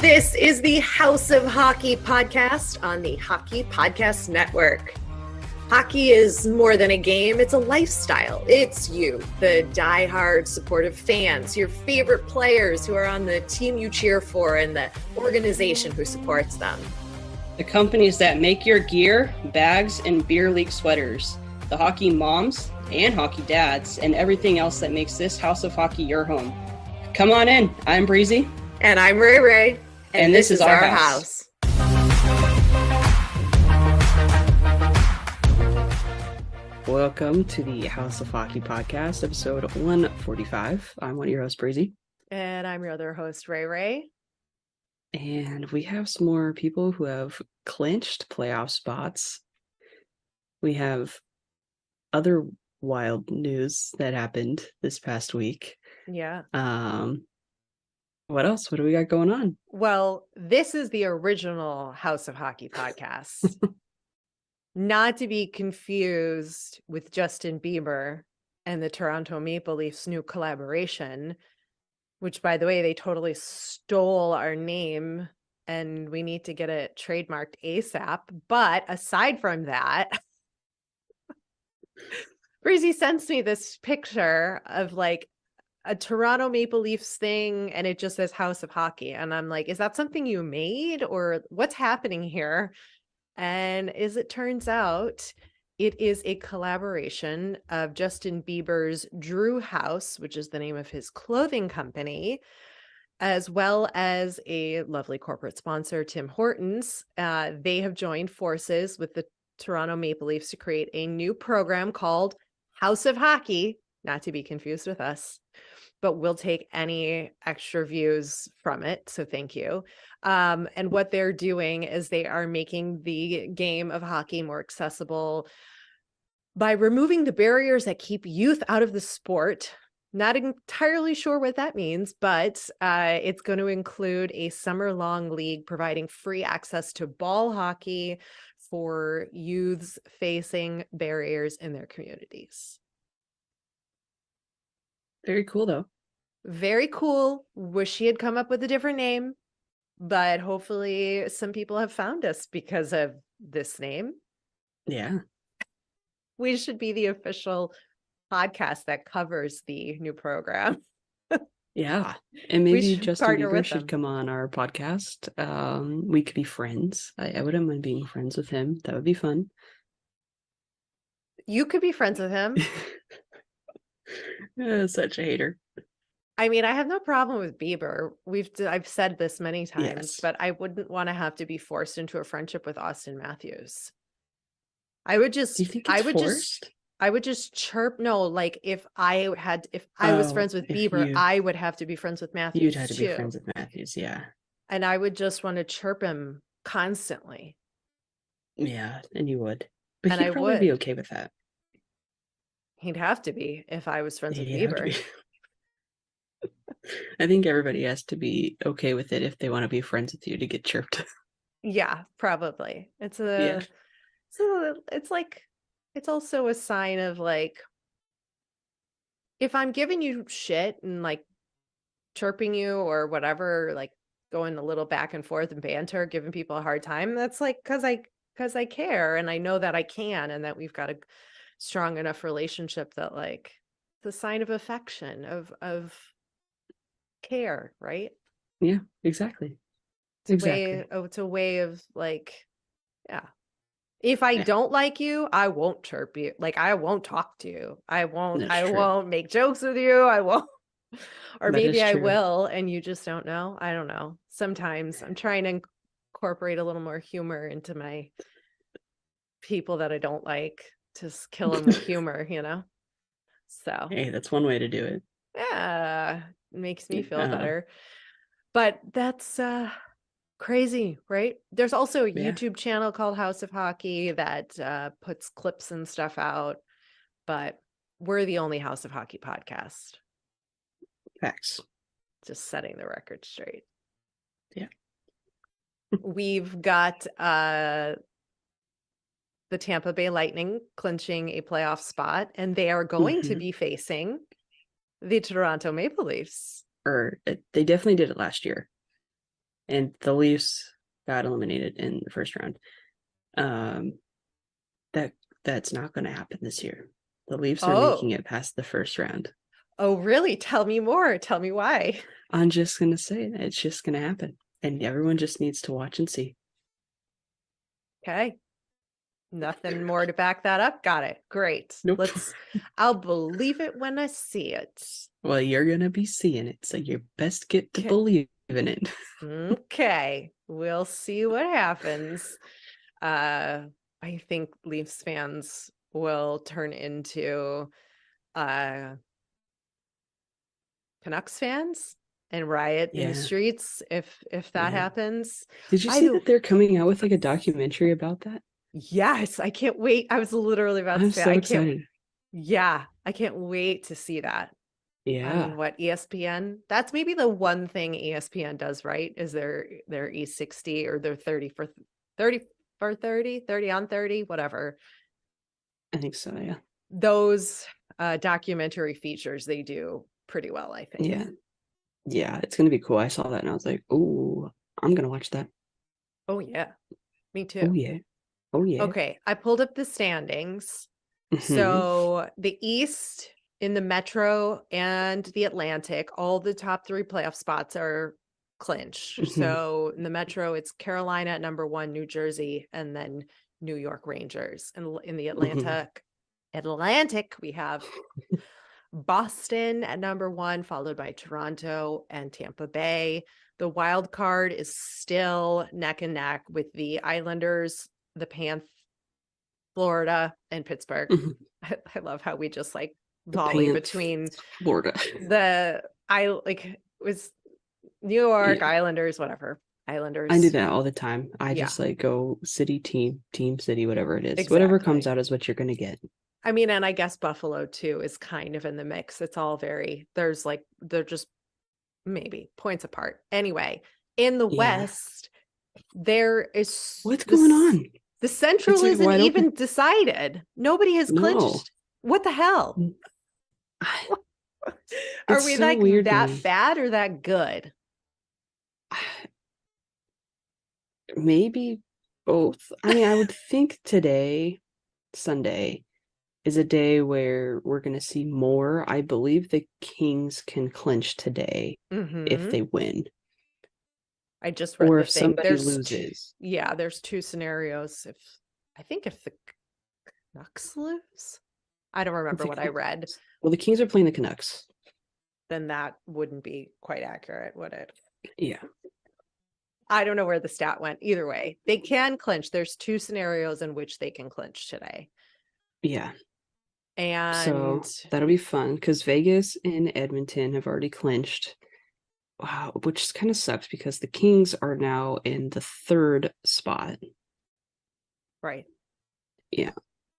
This is the House of Hockey podcast on the Hockey Podcast Network. Hockey is more than a game, it's a lifestyle. It's you, the diehard supportive fans, your favorite players who are on the team you cheer for, and the organization who supports them. The companies that make your gear, bags, and beer league sweaters. The hockey moms and hockey dads, and everything else that makes this House of Hockey your home. Come on in. I'm Breezy. And I'm Ray Ray. And this is our house. Welcome to the House of Hockey podcast, episode 145. I'm one of your hosts, Breezy. And I'm your other host, Ray Ray. And we have some more people who have clinched playoff spots. We have other wild news that happened this past week. Yeah. What else? What do we got going on? Well, this is the original House of Hockey podcast. Not to be confused with Justin Bieber and the Toronto Maple Leafs' new collaboration, which, by the way, they totally stole our name and we need to get it trademarked ASAP. But aside from that, Breezy sends me this picture of like a Toronto Maple Leafs thing and it just says House of Hockey. And I'm like, is that something you made or what's happening here? And as it turns out, it is a collaboration of Justin Bieber's Drew House, which is the name of his clothing company, as well as a lovely corporate sponsor, Tim Hortons. They have joined forces with the Toronto Maple Leafs to create a new program called House of Hockey, not to be confused with us, but we'll take any extra views from it. So thank you. And what they're doing is they are making the game of hockey more accessible by removing the barriers that keep youth out of the sport. Not entirely sure what that means, but it's going to include a summer-long league providing free access to ball hockey for youths facing barriers in their communities. Very cool, though. Very cool. Wish he had come up with a different name, but hopefully some people have found us because of this name. Yeah. We should be the official podcast that covers the new program. Yeah. And maybe Justin Bieber should them. come on our podcast. We could be friends. I wouldn't mind being friends with him. That would be fun. You could be friends with him. Such a hater. I mean, I have no problem with Bieber. I've said this many times, Yes. but I wouldn't want to have to be forced into a friendship with Austin Matthews. I would just, Do you think it's forced? I would just chirp. No, like if I was friends with Bieber, I would have to be friends with Matthews. You'd have to too. be friends with Matthews, yeah. And I would just want to chirp him constantly. Yeah, and you would. But And he'd I probably would. be okay with that. He'd have to be if I was friends with He'd have to Bieber. be. I think everybody has to be okay with it if they want to be friends with you to get chirped. Yeah, probably. It's also a sign of like, if I'm giving you shit and like chirping you or whatever, like going a little back and forth and banter, giving people a hard time, that's like because I care and I know that I can and that we've got a strong enough relationship that like the sign of affection, of care, right? Yeah, exactly. It's a way of like, yeah. If I don't like you, I won't chirp you. Like I won't talk to you. I won't make jokes with you. I won't. Or maybe I will and you just don't know. I don't know. Sometimes I'm trying to incorporate a little more humor into my people that I don't like. Just kill them with humor, you know? So. Hey, that's one way to do it. Yeah. It makes me feel better. But that's crazy, right? There's also a YouTube channel called House of Hockey that puts clips and stuff out, but we're the only House of Hockey podcast. Facts. Just setting the record straight. Yeah. We've got the Tampa Bay Lightning clinching a playoff spot, and they are going to be facing the Toronto Maple Leafs. Or they definitely did it last year. and the Leafs got eliminated in the first round. Um, that that's not going to happen this year. The Leafs are making Oh, it past the first round. oh, really? Tell me more. Tell me why. I'm just going to say that it's just going to happen, and everyone just needs to watch and see. Okay. Nothing more to back that up. Got it. Great. Nope. I'll believe it when I see it. Well, you're going to be seeing it, so you best get to Okay. believe in it. Okay. We'll see what happens. I think Leafs fans will turn into Canucks fans and riot in the Yeah. streets if that Yeah. happens. Did you By see the that they're coming out with like a documentary about that? Yes, I can't wait. I was literally about to I'm say so excited. I can't wait to see that Yeah. on what ESPN. That's maybe the one thing ESPN does right is their E60 or their 30 for 30, 30 on 30, whatever. I think so, yeah. Those documentary features they do pretty well, I think. Yeah. Yeah, it's gonna be cool. I saw that and I was like, oh, I'm gonna watch that. Oh yeah, me Oh too. yeah. Oh yeah. Okay, I pulled up the standings. Hmm. So the East in the Metro and the Atlantic, all the top three playoff spots are clinched. Hmm. So in the Metro, it's Carolina at number one, New Jersey, and then New York Rangers. And in the Hmm. Atlantic, we have Boston at number one, followed by Toronto and Tampa Bay. The wild card is still neck and neck with the Islanders, the Panthers, Florida, and Pittsburgh. Hmm. I love how we just like The volley Pants, between Florida. the I like it was New York, Yeah. Islanders, whatever. I do Islanders. that all the time. I Yeah, just like go city, team, city, whatever it is. Whatever comes exactly. out is what you're gonna get. I mean, and I guess Buffalo too is kind of in the mix. It's all there's like they're just maybe points apart. Anyway, in the Yeah. West, there is What's going on? the It's Central like isn't wide open. even decided. Nobody has No. clinched. What the hell? Are It's we so like weird to that me. bad or that good? Maybe both. I mean, I would think today, Sunday, is a day where we're going to see more. I believe the Kings can clinch today if Mm-hmm. they win, I just read or the if thing. somebody loses. Yeah, there's two scenarios. If the Canucks lose, I don't remember what I read, Well, the Kings are playing the Canucks. then that wouldn't be quite accurate, would it? Yeah, I don't know where the stat went. Either way, they can clinch. There's two scenarios in which they can clinch today. yeah. And So that'll be fun because Vegas and Edmonton have already clinched. Wow, which kind of sucks because the Kings are now in the third spot. right. Yeah.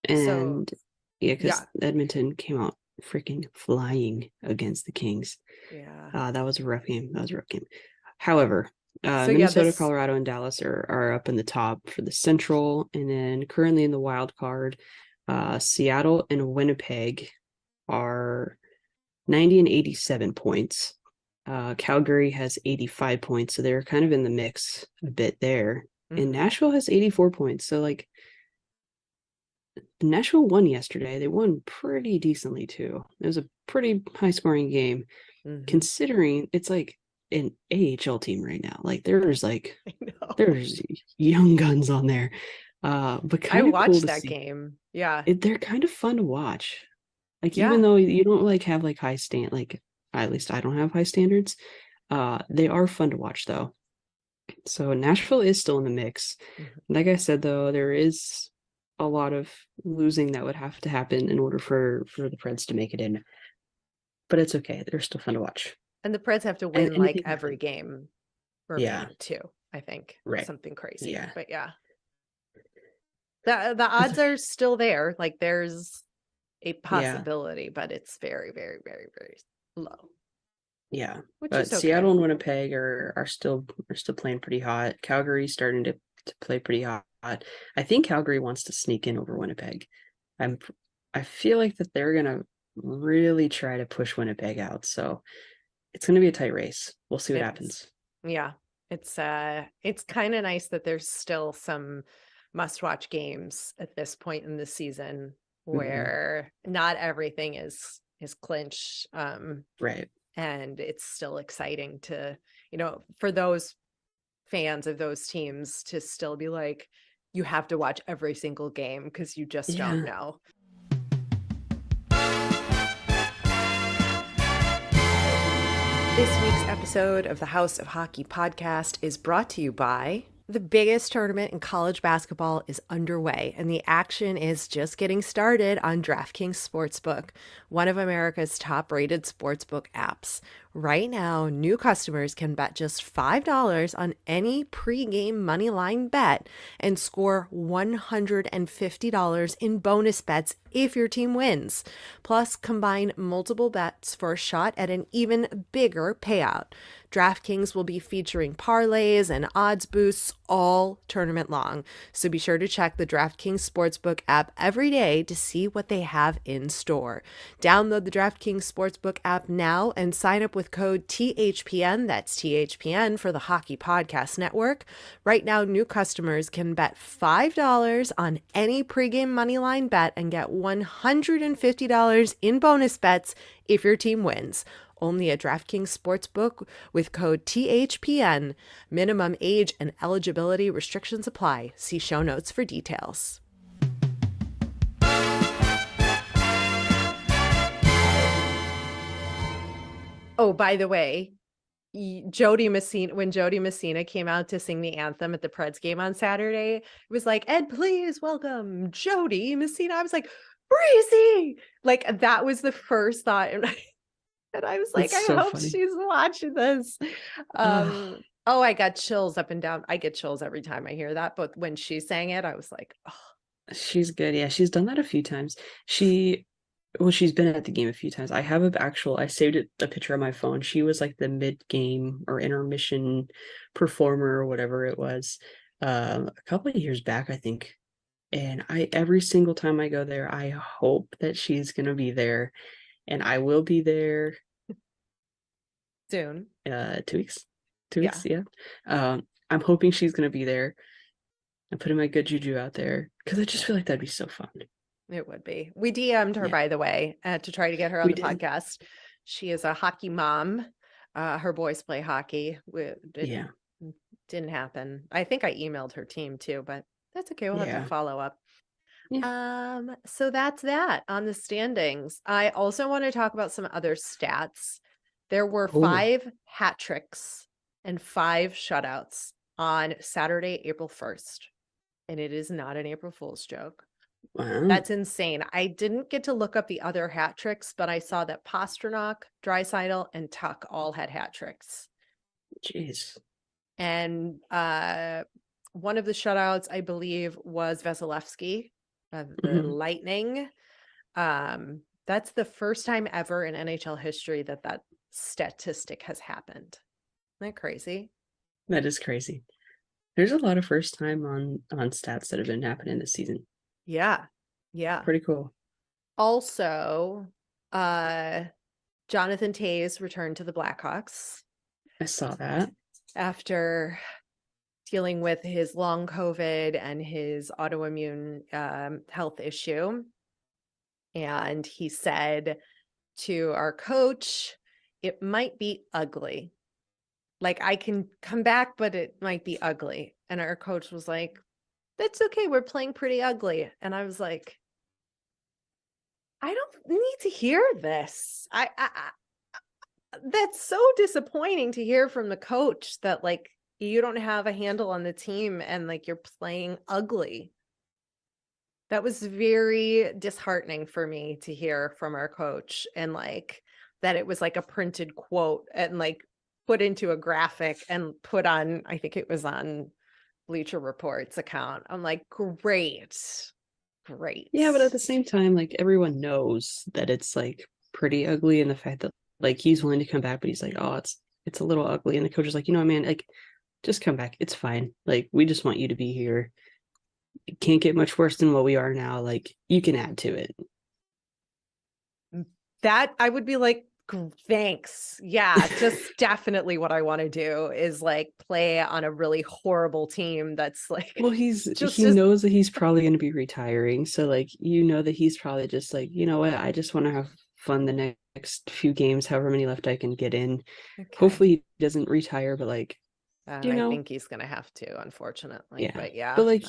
So And yeah, yeah, because Edmonton came out freaking flying against the Kings. yeah. That was a rough game. That was a rough game. However, So yeah, Minnesota, this Colorado, and Dallas are up in the top for the Central, and then currently in the wild card, Seattle and Winnipeg are 90 and 87 points. Calgary has 85 points, so they're kind of in the mix a bit there. And mhm. Nashville has 84 points. So like Nashville won yesterday. They won pretty decently too. It was a pretty high scoring game, Mhm. considering it's like an AHL team right now. Like I know. there's young guns on there. But I kind of cool watched to that see. game. Yeah. They're kind of fun to watch. Like even Yeah. though you don't like have like like at least I don't have high standards. They are fun to watch though. So Nashville is still in the mix. Mhm. Like I said though, there is a lot of losing that would have to happen in order for the Preds to make it in. But it's okay. They're still fun to watch. And the Preds have to And win like anything can every happen. game Yeah. remaining too, I think. Right. Something crazy. Yeah. But yeah. The It's odds okay. are still there. Like there's a Yeah. possibility, but it's very, very, very, very low, Yeah. which But is okay. Seattle and Winnipeg are still playing pretty hot. Calgary's starting to play pretty hot. I think Calgary wants to sneak in over Winnipeg. I'm I feel like that they're gonna really try to push Winnipeg out. So it's gonna be a tight race. We'll see what It's happens. yeah. It's kind of nice that there's still some must-watch games at this point in the season Hmm. where not everything is clinched. Right. And it's still exciting to, for those fans of those teams to still be like, you have to watch every single game because you just don't Yeah. know. This week's episode of the House of Hockey podcast is brought to you by the biggest tournament in college basketball is underway, and the action is just getting started on DraftKings Sportsbook, one of America's top-rated sportsbook apps. Right now, new customers can bet just $5 on any pregame moneyline bet and score $150 in bonus bets if your team wins. Plus, combine multiple bets for a shot at an even bigger payout. DraftKings will be featuring parlays and odds boosts all tournament long, so be sure to check the DraftKings Sportsbook app every day to see what they have in store. Download the DraftKings Sportsbook app now and sign up with code THPN, that's THPN for the Hockey Podcast Network. Right now, new customers can bet $5 on any pregame moneyline bet and get $150 in bonus bets if your team wins. Only at DraftKings Sportsbook with code THPN. Minimum age and eligibility restrictions apply. See show notes for details. Oh, by the way, Jody Messina, when Jody Messina came out to sing the anthem at the Preds game on Saturday, it was like, "Ed, please welcome Jody Messina." I was like, "Breezy!" Like that was the first thought. And I was like, That's I so hope funny. she's watching this. Oh, Oh, I got chills up and down. I get chills every time I hear that. But when she sang it, I was like, oh, she's good. Yeah, she's done that a few times. She's been at the game a few times. I saved a picture on my phone. She was like the mid-game or intermission performer or whatever it was, a couple of years back, I think. And every single time I go there, I hope that she's gonna be there, and I will be there. soon. 2 weeks, two Yeah, weeks, yeah. I'm hoping she's gonna be there. I'm putting my good juju out there because I just feel like that'd be so fun. it would be. We DM'd her, Yeah, by the way, to try to get her on we the did. podcast. She is a hockey mom. Her boys play hockey. It Yeah, didn't happen. I think I emailed her team too, but that's okay. We'll have to yeah, follow up. yeah. So that's that on the standings. I also want to talk about some other stats. There were Oh, 5 hat tricks and 5 shutouts on Saturday, April 1st. And it is not an April Fool's joke. wow. That's insane. I didn't get to look up the other hat tricks, but I saw that Pasternak, Draisaitl, and Tuck all had hat tricks. Jeez. And one of the shutouts, I believe, was Vasilevsky of the Mhm. Lightning. That's the first time ever in NHL history that statistic has happened. Isn't that crazy? That is crazy. There's a lot of first time on stats that have been happening this season. Yeah. Yeah. Pretty cool. Also, Jonathan Toews returned to the Blackhawks I saw that. after dealing with his long COVID and his autoimmune health issue. And he said to our coach, it might be ugly. Like, I can come back, but it might be ugly. And our coach was like, that's okay. We're playing pretty ugly. And I was like, I don't need to hear this. That's so disappointing to hear from the coach that like you don't have a handle on the team and like you're playing ugly. That was very disheartening for me to hear from our coach, and like that it was like a printed quote and like put into a graphic and put on, I think it was on Bleacher Report's account. I'm like, great. Great. Yeah, but at the same time, like everyone knows that it's like pretty ugly, and the fact that like he's willing to come back, but he's like, oh, it's a little ugly, and the coach is like, man, like just come back, it's fine. Like we just want you to be here. It can't get much worse than what we are now. Like you can add to it. That I would be like, Thanks. Yeah, just definitely what I want to do is like play on a really horrible team that's like Well, just he knows that he's probably going to be retiring, so like you know that he's probably just like, you know what, I just want to have fun the next few games, however many left I can get in. okay. Hopefully he doesn't retire, but like, And you I know, think he's gonna have to, unfortunately. yeah. But yeah, But like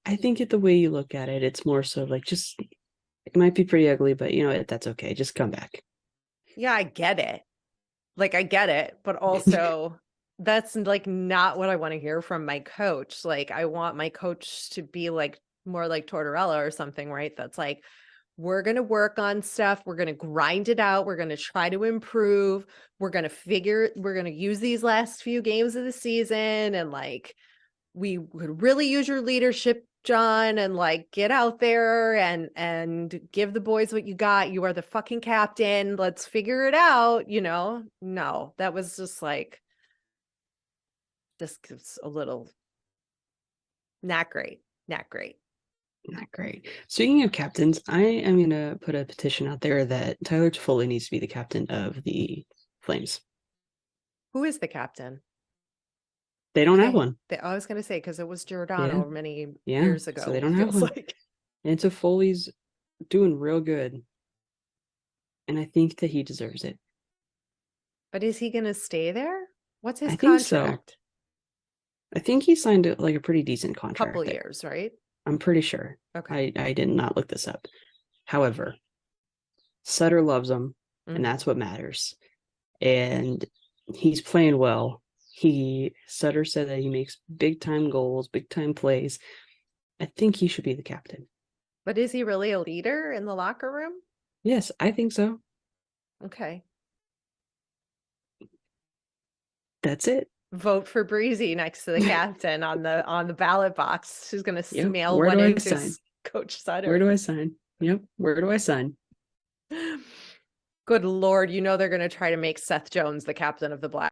I think the way you look at it, it's more so like just it might be pretty ugly, but you know what, that's okay. Just come back. yeah, I get it. Like I get it, but also that's like not what I want to hear from my coach. Like I want my coach to be like more like Tortorella or something, right? That's like, we're going to work on stuff. We're going to grind it out. We're going to try to improve. We're going to use these last few games of the season and like we would really use your leadership, John, and like get out there and give the boys what you got. You are the fucking captain. Let's figure it out, you know? No, that was just like just a little not great. Not great. Not great. Speaking of captains, I am gonna put a petition out there that Tyler Toffoli needs to be the captain of the Flames. Who is the captain? They don't have one. I was going to say, because it was Yeah, Giordano many yeah. years ago, So they it don't have feels one. like. And Toffoli's doing real good, and I think that he deserves it. But is he going to stay there? What's his I think so. contract? I think he signed like a pretty decent contract Couple there. years, right? I'm pretty sure. Okay. I did not look this up. However, Sutter loves him, and that's what matters. And he's playing well. Sutter said that he makes big time goals, big time plays. I think he should be the captain. But is he really a leader in the locker room? Yes, I think so. Okay. That's it. Vote for Breezy next to the captain on the ballot box. She's gonna Yep. mail Where one do I into sign? Coach Sutter. Where do I sign? Yep. Where do I sign? Good Lord, you know they're gonna try to make Seth Jones the captain of the Black